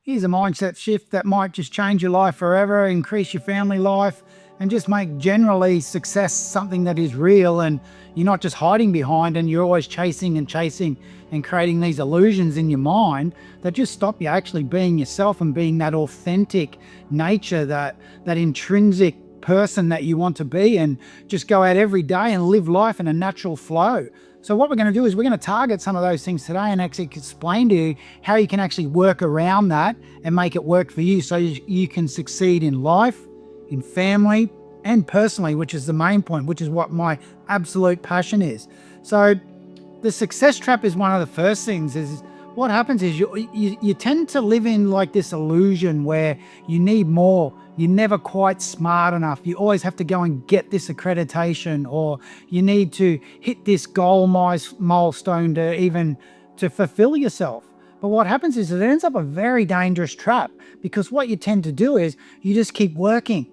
Here's a mindset shift that might just change your life forever, increase your family life, and just make generally success something that is real, and you're not just hiding behind and you're always chasing and creating these illusions in your mind that just stop you actually being yourself and being that authentic nature, that intrinsic person that you want to be, and just go out every day and live life in a natural flow. So what we're going to do is we're going to target some of those things today and actually explain to you how you can actually work around that and make it work for you so you can succeed in life, in family, and personally, which is the main point, which is what my absolute passion is. So the success trap is one of the first things. Is what happens is you tend to live in like this illusion where you need more. You're never quite smart enough. You always have to go and get this accreditation, or you need to hit this goal milestone to fulfill yourself. But what happens is it ends up a very dangerous trap, because what you tend to do is you just keep working,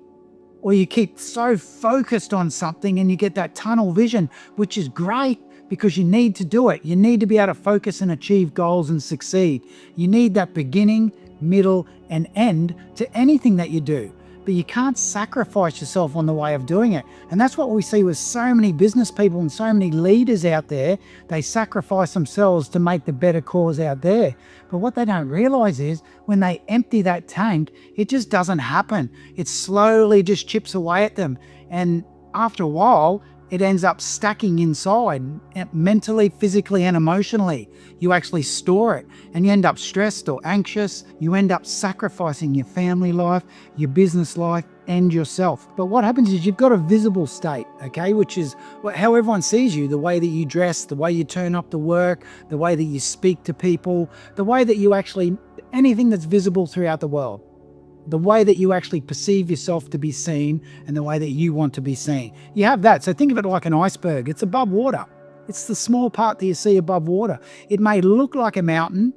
or you keep so focused on something and you get that tunnel vision, which is great because you need to do it. You need to be able to focus and achieve goals and succeed. You need that beginning, middle, and end to anything that you do. But you can't sacrifice yourself on the way of doing it. And that's what we see with so many business people and so many leaders out there. They sacrifice themselves to make the better cause out there. But what they don't realize is when they empty that tank, it just doesn't happen. It slowly just chips away at them. And after a while, it ends up stacking inside, mentally, physically, and emotionally. You actually store it and you end up stressed or anxious. You end up sacrificing your family life, your business life, and yourself. But what happens is you've got a visible state, okay, which is how everyone sees you, the way that you dress, the way you turn up to work, the way that you speak to people, the way that you actually, anything that's visible throughout the world. The way that you actually perceive yourself to be seen and the way that you want to be seen. You have that. So think of it like an iceberg. It's above water. It's the small part that you see above water. It may look like a mountain,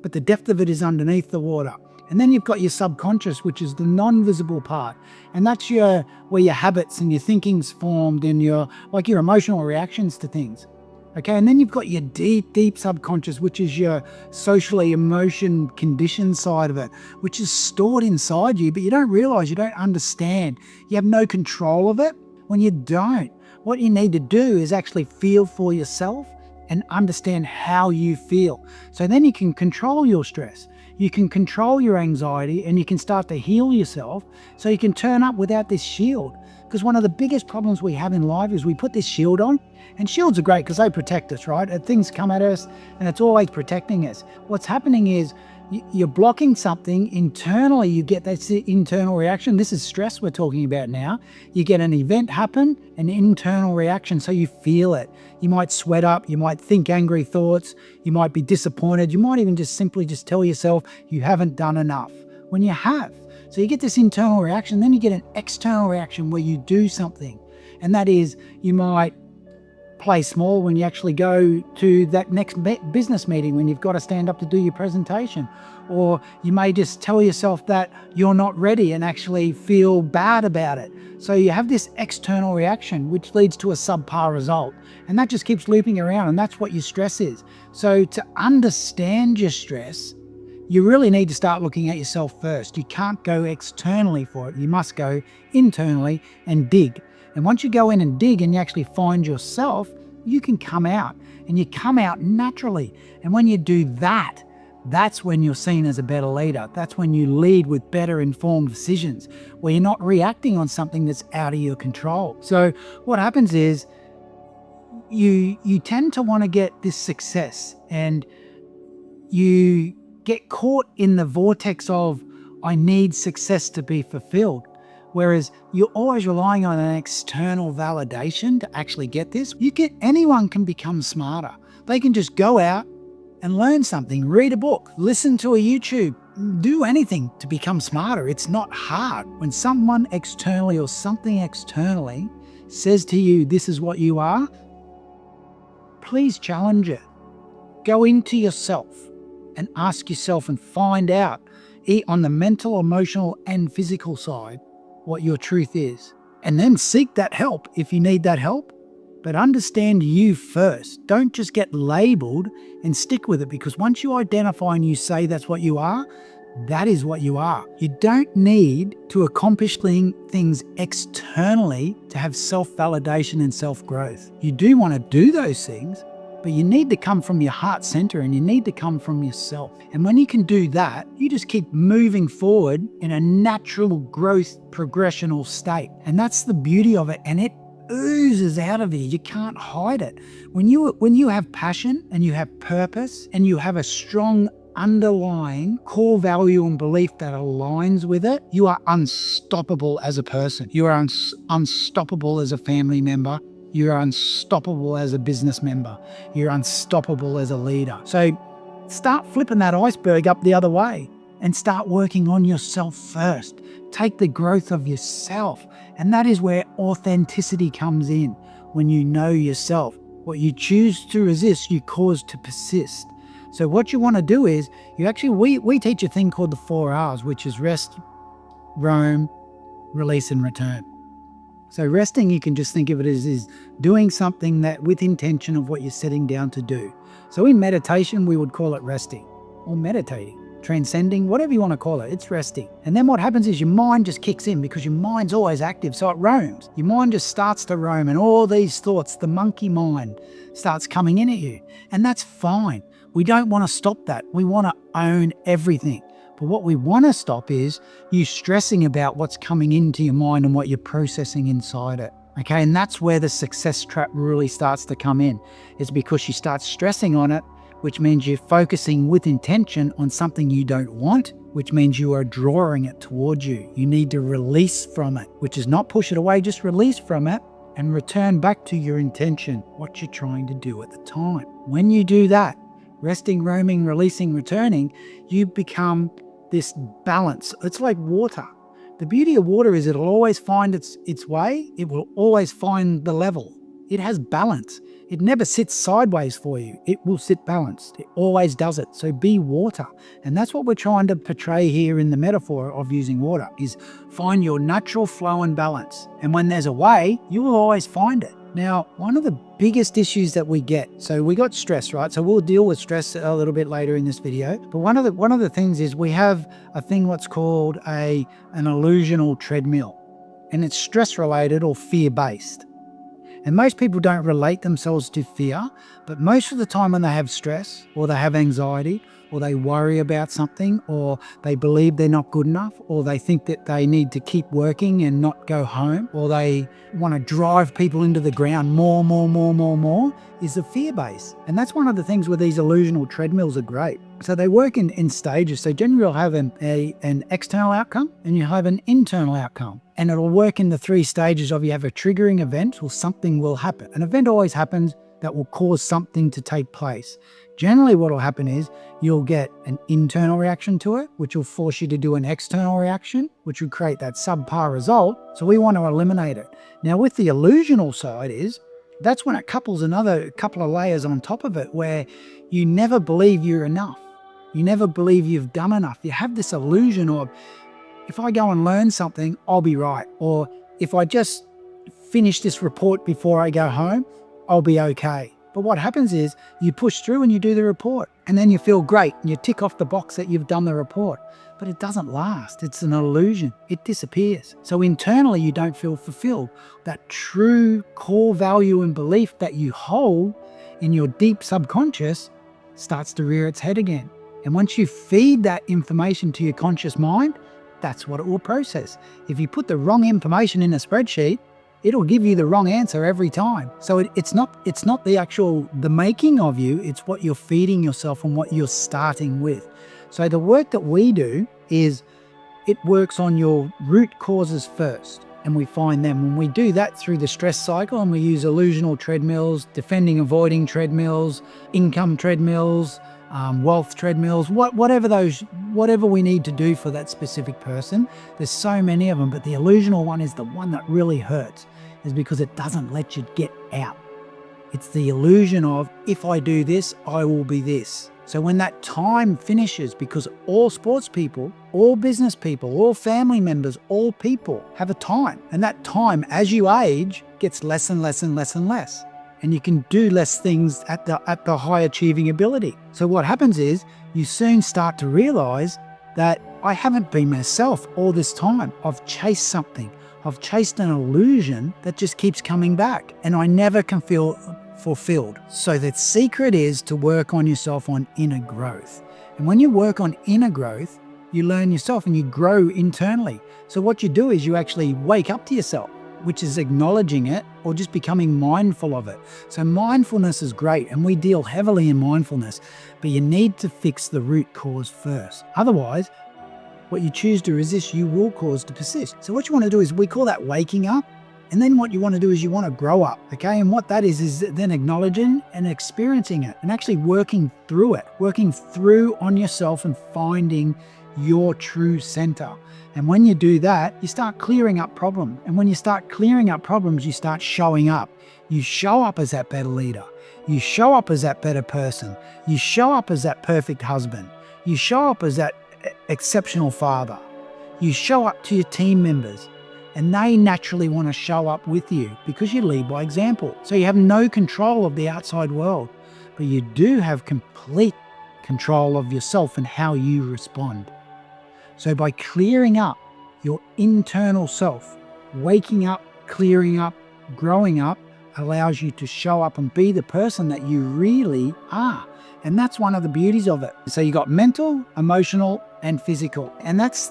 but the depth of it is underneath the water. And then you've got your subconscious, which is the non-visible part. And that's where your habits and your thinking's formed and your emotional reactions to things. Okay, and then you've got your deep subconscious, which is your socially emotion conditioned side of it, which is stored inside you, but you don't realize, you don't understand. You have no control of it. When you don't, what you need to do is actually feel for yourself and understand how you feel. So then you can control your stress. You can control your anxiety, and you can start to heal yourself so you can turn up without this shield. Because one of the biggest problems we have in life is we put this shield on, and shields are great because they protect us, right? And things come at us and it's always protecting us. What's happening is you're blocking something internally. You get that internal reaction. This is stress we're talking about now. You get an event happen, an internal reaction, so you feel it. You might sweat up, you might think angry thoughts, you might be disappointed, you might even just simply tell yourself you haven't done enough when you have. So you get this internal reaction, then you get an external reaction where you do something. And that is, you might play small when you actually go to that next business meeting when you've got to stand up to do your presentation. Or you may just tell yourself that you're not ready and actually feel bad about it. So you have this external reaction, which leads to a subpar result. And that just keeps looping around, and that's what your stress is. So to understand your stress, you really need to start looking at yourself first. You can't go externally for it. You must go internally and dig. And once you go in and dig and you actually find yourself, you can come out, and you come out naturally. And when you do that, that's when you're seen as a better leader. That's when you lead with better informed decisions, where you're not reacting on something that's out of your control. So what happens is you tend to want to get this success, and you get caught in the vortex of, I need success to be fulfilled. Whereas you're always relying on an external validation to actually get this. Anyone can become smarter. They can just go out and learn something, read a book, listen to a YouTube, do anything to become smarter. It's not hard. When someone externally or something externally says to you, this is what you are, please challenge it. Go into yourself and ask yourself and find out on the mental, emotional, and physical side what your truth is. And then seek that help if you need that help. But understand you first. Don't just get labeled and stick with it, because once you identify and you say that's what you are, That is what you are. You don't need to accomplish things externally to have self-validation and self-growth. You do want to do those things, but you need to come from your heart center and you need to come from yourself. And when you can do that, you just keep moving forward in a natural growth progressional state. And that's the beauty of it. And it oozes out of you. You can't hide it. When you have passion and you have purpose and you have a strong underlying core value and belief that aligns with it, you are unstoppable as a person. You are unstoppable as a family member. You are unstoppable as a business member. You're unstoppable as a leader. So start flipping that iceberg up the other way and start working on yourself first. Take the growth of yourself. And that is where authenticity comes in. When you know yourself, what you choose to resist, you cause to persist. So what you want to do is, we teach a thing called the 4 R's, which is rest, roam, release, and return. So resting, you can just think of it as is doing something that with intention of what you're setting down to do. So in meditation, we would call it resting or meditating, transcending, whatever you want to call it, it's resting. And then what happens is your mind just kicks in because your mind's always active, so it roams. Your mind just starts to roam and all these thoughts, the monkey mind, starts coming in at you. And that's fine. We don't want to stop that. We want to own everything. But what we want to stop is you stressing about what's coming into your mind and what you're processing inside it. Okay, and that's where the success trap really starts to come in. It's because you start stressing on it, which means you're focusing with intention on something you don't want, which means you are drawing it towards you. You need to release from it, which is not push it away, just release from it and return back to your intention, what you're trying to do at the time. When you do that, resting, roaming, releasing, returning, you become this balance. It's like water. The beauty of water is it'll always find its way. It will always find the level. It has balance. It never sits sideways for you. It will sit balanced. It always does it. So be water. And that's what we're trying to portray here in the metaphor of using water, is find your natural flow and balance. And when there's a way, you will always find it. Now, one of the biggest issues that we get, so we got stress, right? So we'll deal with stress a little bit later in this video. But one of the things is we have a thing what's called an illusional treadmill. And it's stress related or fear based. And most people don't relate themselves to fear, but most of the time when they have stress or they have anxiety or they worry about something or they believe they're not good enough or they think that they need to keep working and not go home or they want to drive people into the ground more, is the fear base. And that's one of the things where these illusional treadmills are great. So they work in stages. So generally you'll have an external outcome and you have an internal outcome. And it'll work in the 3 stages of you have a triggering event or something will happen. An event always happens that will cause something to take place. Generally what will happen is you'll get an internal reaction to it, which will force you to do an external reaction, which will create that subpar result. So we want to eliminate it. Now with the illusional side that's when it couples another couple of layers on top of it where you never believe you're enough. You never believe you've done enough. You have this illusion of, if I go and learn something, I'll be right. Or if I just finish this report before I go home, I'll be okay. But what happens is you push through and you do the report and then you feel great and you tick off the box that you've done the report. But it doesn't last. It's an illusion. It disappears. So internally you don't feel fulfilled. That true core value and belief that you hold in your deep subconscious starts to rear its head again. And once you feed that information to your conscious mind, that's what it will process. If you put the wrong information in a spreadsheet, it'll give you the wrong answer every time. So it's not the making of you, it's what you're feeding yourself and what you're starting with. So the work that we do is it works on your root causes first. And we find them. When we do that through the stress cycle and we use illusional treadmills, defending, avoiding treadmills, income treadmills, wealth treadmills, whatever we need to do for that specific person. There's so many of them, but the illusional one is the one that really hurts, is because it doesn't let you get out. It's the illusion of, if I do this, I will be this. So when that time finishes, because all sports people, all business people, all family members, all people have a time. And that time, as you age, gets less and less and less and less. And you can do less things at the high achieving ability. So what happens is you soon start to realize that I haven't been myself all this time. I've chased something. I've chased an illusion that just keeps coming back, and I never can feel fulfilled. So the secret is to work on yourself on inner growth. And when you work on inner growth, you learn yourself and you grow internally. So what you do is you actually wake up to yourself, which is acknowledging it or just becoming mindful of it. So mindfulness is great, and we deal heavily in mindfulness, but you need to fix the root cause first. Otherwise, what you choose to resist, you will cause to persist. So what you want to do is, we call that waking up. And then what you want to do is you want to grow up, okay? And what that is then acknowledging and experiencing it and actually working through it, working through on yourself and finding your true center. And when you do that, you start clearing up problems. And when you start clearing up problems, you start showing up. You show up as that better leader. You show up as that better person. You show up as that perfect husband. You show up as that exceptional father. You show up to your team members, and they naturally want to show up with you because you lead by example. So you have no control of the outside world, but you do have complete control of yourself and how you respond. So by clearing up your internal self, waking up, clearing up, growing up, allows you to show up and be the person that you really are. And that's one of the beauties of it. So you got mental, emotional, and physical. And that's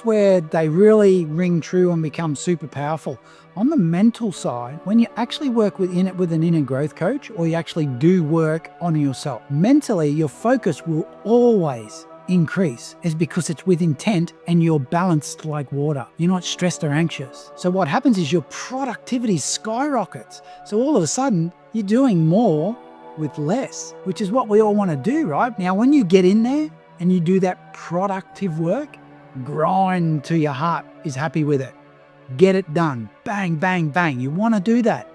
where they really ring true and become super powerful. On the mental side, when you actually work with an inner growth coach, or you actually do work on yourself, mentally, your focus will always increase, is because it's with intent and you're balanced like water. You're not stressed or anxious. So what happens is your productivity skyrockets. So all of a sudden, you're doing more with less, which is what we all want to do, right? Now, when you get in there and you do that productive work, grind till your heart is happy with it. Get it done. Bang, bang, bang. You want to do that.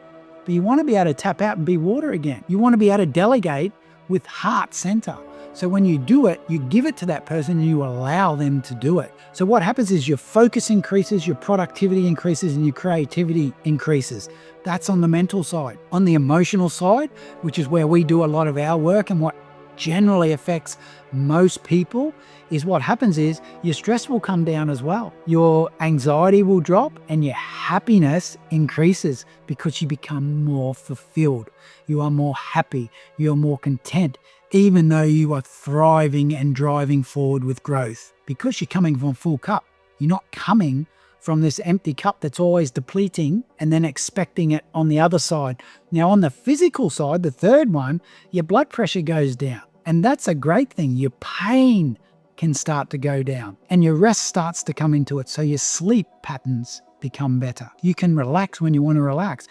But you want to be able to tap out and be water again. You want to be able to delegate with heart center. So when you do it, you give it to that person and you allow them to do it. So what happens is your focus increases, your productivity increases, and your creativity increases. That's on the mental side. On the emotional side, which is where we do a lot of our work and what generally affects most people, is what happens is your stress will come down as well. Your anxiety will drop and your happiness increases because you become more fulfilled. You are more happy. You're more content, even though you are thriving and driving forward with growth, because you're coming from a full cup. You're not coming from this empty cup that's always depleting and then expecting it on the other side. Now, on the physical side, the third one, your blood pressure goes down. And that's a great thing. Your pain can start to go down and your rest starts to come into it. So your sleep patterns become better. You can relax when you want to relax.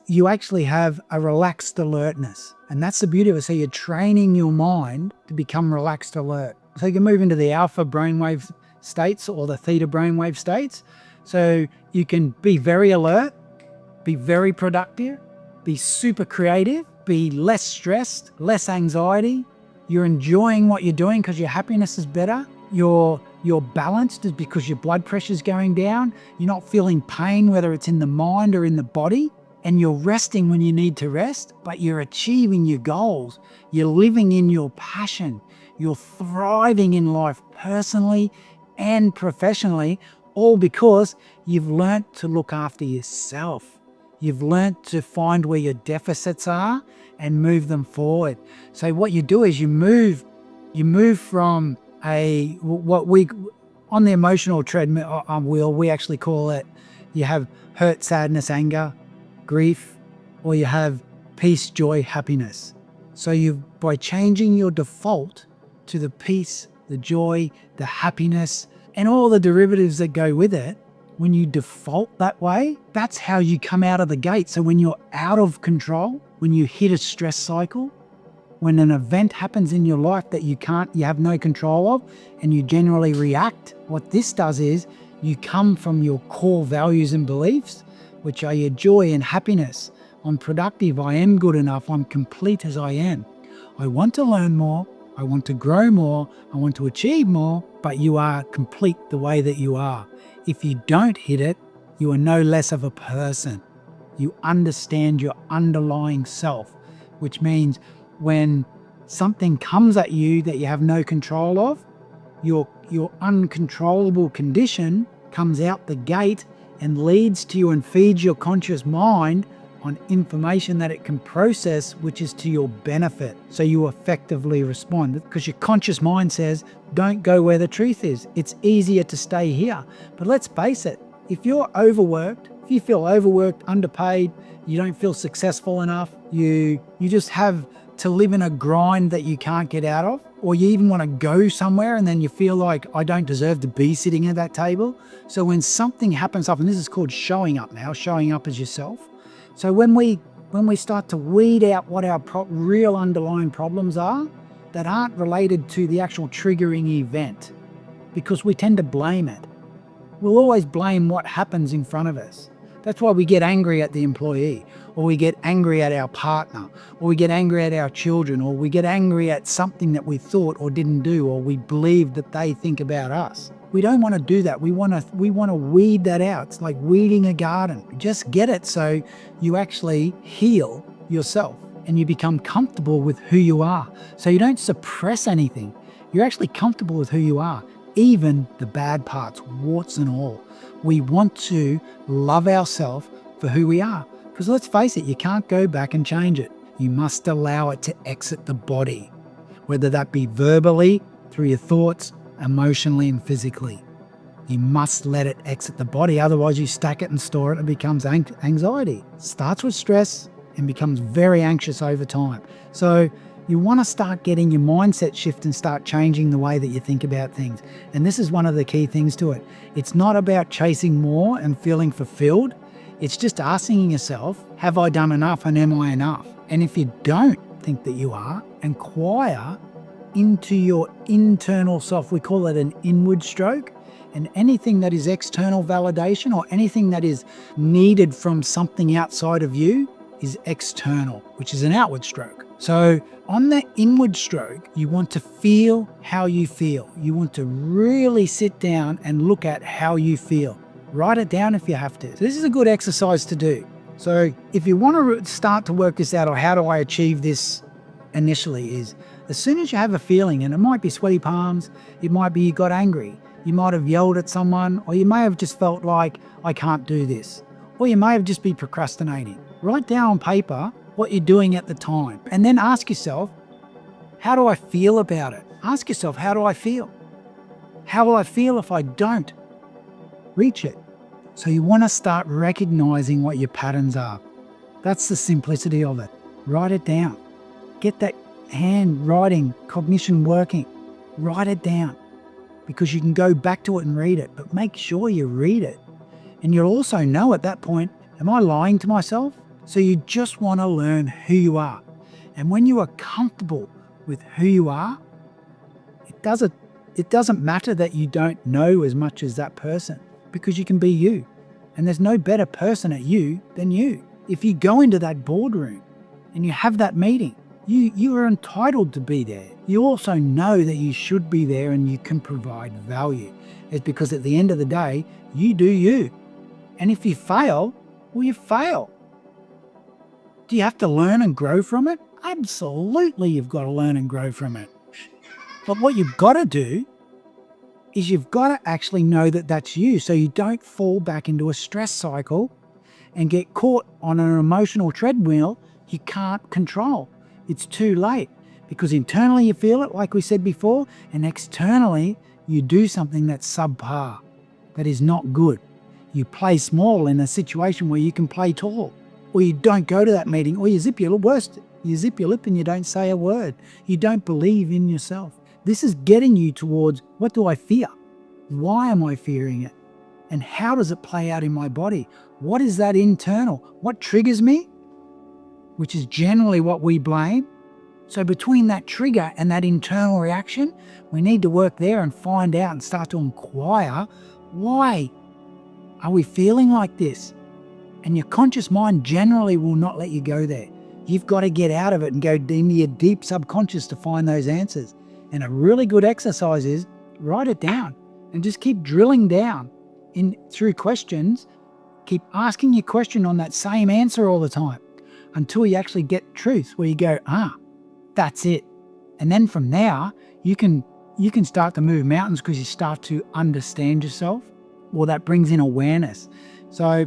You actually have a relaxed alertness. And that's the beauty of it. So you're training your mind to become relaxed alert. So you can move into the alpha brainwave states or the theta brainwave states. So you can be very alert, be very productive, be super creative, be less stressed, less anxiety. You're enjoying what you're doing because your happiness is better. You're balanced is because your blood pressure is going down. You're not feeling pain, whether it's in the mind or in the body. And you're resting when you need to rest, but you're achieving your goals. You're living in your passion. You're thriving in life personally and professionally, all because you've learnt to look after yourself. You've learnt to find where your deficits are and move them forward. So what you do is you move from on the emotional treadmill wheel, we actually call it, you have hurt, sadness, anger, grief, or you have peace, joy, happiness. So by changing your default to the peace, the joy, the happiness, and all the derivatives that go with it, when you default that way, that's how you come out of the gate. So when you're out of control, when you hit a stress cycle, when an event happens in your life that you have no control of, and you generally react, what this does is you come from your core values and beliefs, which are your joy and happiness. I'm productive, I am good enough, I'm complete as I am. I want to learn more, I want to grow more, I want to achieve more, but you are complete the way that you are. If you don't hit it, you are no less of a person. You understand your underlying self, which means when something comes at you that you have no control of, your uncontrollable condition comes out the gate and leads to you and feeds your conscious mind on information that it can process, which is to your benefit. So you effectively respond because your conscious mind says, don't go where the truth is. It's easier to stay here. But let's face it, if you're overworked, if you feel overworked, underpaid, you don't feel successful enough, you just have to live in a grind that you can't get out of, or you even want to go somewhere and then you feel like, I don't deserve to be sitting at that table. So when something happens up, and this is called showing up now, showing up as yourself. So when we start to weed out what our real underlying problems are that aren't related to the actual triggering event, because we tend to blame it. We'll always blame what happens in front of us. That's why we get angry at the employee, or we get angry at our partner, or we get angry at our children, or we get angry at something that we thought or didn't do, or we believe that they think about us. We don't want to do that. We want to weed that out. It's like weeding a garden. Just get it so you actually heal yourself and you become comfortable with who you are. So you don't suppress anything. You're actually comfortable with who you are, even the bad parts, warts and all. We want to love ourselves for who we are. Because let's face it, you can't go back and change it. You must allow it to exit the body, whether that be verbally, through your thoughts, emotionally and physically. You must let it exit the body, otherwise you stack it and store it and it becomes anxiety. It starts with stress and becomes very anxious over time. So you want to start getting your mindset shift and start changing the way that you think about things. And this is one of the key things to it. It's not about chasing more and feeling fulfilled. It's just asking yourself, have I done enough and am I enough? And if you don't think that you are, inquire into your internal self. We call it an inward stroke. And anything that is external validation or anything that is needed from something outside of you is external, which is an outward stroke. So on the inward stroke, you want to feel how you feel. You want to really sit down and look at how you feel. Write it down if you have to. So this is a good exercise to do. So if you want to start to work this out, or how do I achieve this initially, is as soon as you have a feeling, and it might be sweaty palms, it might be you got angry, you might have yelled at someone, or you may have just felt like, I can't do this. Or you may have just been procrastinating. Write down on paper what you're doing at the time. And then ask yourself, how do I feel about it? Ask yourself, how do I feel? How will I feel if I don't reach it? So you want to start recognizing what your patterns are. That's the simplicity of it. Write it down. Get that handwriting cognition working. Write it down, because you can go back to it and read it, but make sure you read it. And you'll also know at that point, am I lying to myself? So you just want to learn who you are. And when you are comfortable with who you are, it doesn't matter that you don't know as much as that person, because you can be you. And there's no better person at you than you. If you go into that boardroom and you have that meeting, you are entitled to be there. You also know that you should be there and you can provide value. It's because at the end of the day, you do you. And if you fail, well, you fail. Do you have to learn and grow from it? Absolutely, you've got to learn and grow from it. But what you've got to do is you've got to actually know that that's you, so you don't fall back into a stress cycle and get caught on an emotional treadmill you can't control. It's too late, because internally you feel it, like we said before, and externally you do something that's subpar, that is not good. You play small in a situation where you can play tall, or you don't go to that meeting, or you zip your lip and you don't say a word. You don't believe in yourself. This is getting you towards, what do I fear? Why am I fearing it? And how does it play out in my body? What is that internal? What triggers me? Which is generally what we blame. So between that trigger and that internal reaction, we need to work there and find out and start to inquire, why are we feeling like this? And your conscious mind generally will not let you go there. You've got to get out of it and go into your deep subconscious to find those answers. And a really good exercise is write it down and just keep drilling down through questions. Keep asking your question on that same answer all the time until you actually get truth, where you go, that's it. And then from there, you can You can start to move mountains because you start to understand yourself. Well, that brings in awareness. So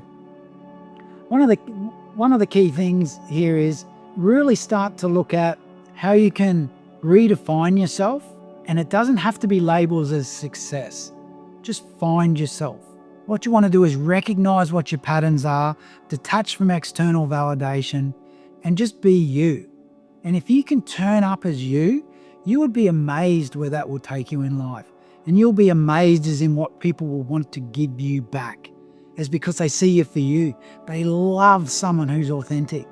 one of the key things here is really start to look at how you can redefine yourself. And it doesn't have to be labeled as success. Just find yourself. What you want to do is recognize what your patterns are, detach from external validation, and just be you. And if you can turn up as you, you would be amazed where that will take you in life. And you'll be amazed as in what people will want to give you back. It's because they see you for you. They love someone who's authentic.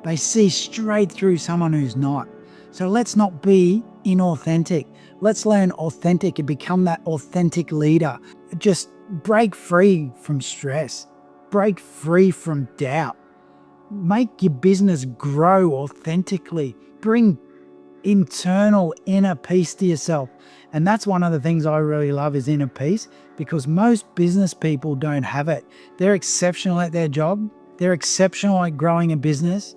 They see straight through someone who's not. So let's not be inauthentic. Let's learn authentic and become that authentic leader. Just break free from stress. Break free from doubt. Make your business grow authentically. Bring internal inner peace to yourself. And that's one of the things I really love is inner peace, because most business people don't have it. They're exceptional at their job. They're exceptional at growing a business.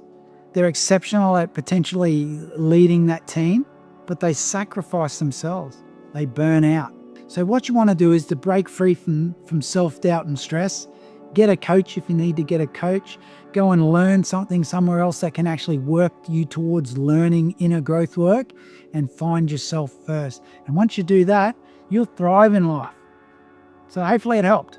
They're exceptional at potentially leading that team, but they sacrifice themselves. They burn out. So what you want to do is to break free from self-doubt and stress. Get a coach if you need to get a coach. Go and learn something somewhere else that can actually work you towards learning inner growth work, and find yourself first. And once you do that, you'll thrive in life. So hopefully it helped.